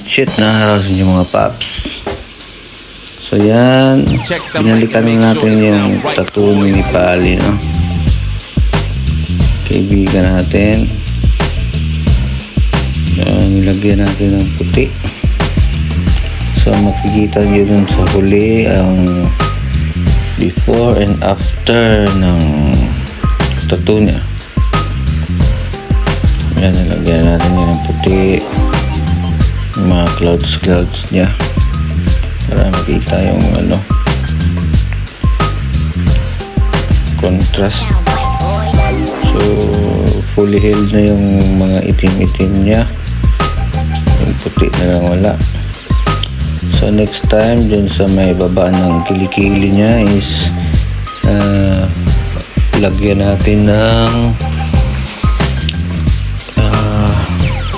Shit, naharap sa inyo mga paps. So yan, binalikan natin yung tattoo ni Pali, no? Kaibigan natin. Yan, nilagyan natin ng puti. So makikita nyo dun sa huli ang before and after ng tattoo niya. Yan, nilagyan natin yun ng puti. Yung mga clouds niya para makita yung contrast. So fully healed na yung mga itim-itim niya, yung puti na lang wala. So next time dun sa may baba ng kilikili niya is lagyan natin ng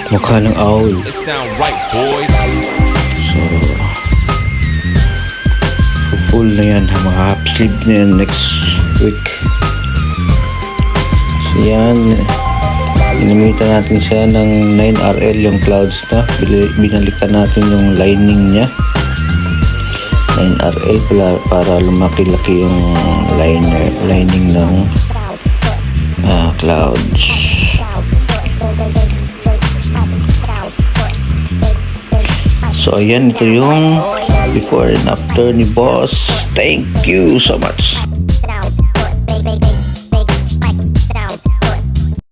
mukha ng owl. So full na yan, mga half sleeve na yan next week. So yan, inimitan natin siya ng 9RL yung clouds na. Binalikan natin yung lining nya 9RL para lumaki-laki yung lining ng clouds. So ayan, ito yung before and after ni boss. Thank you so much.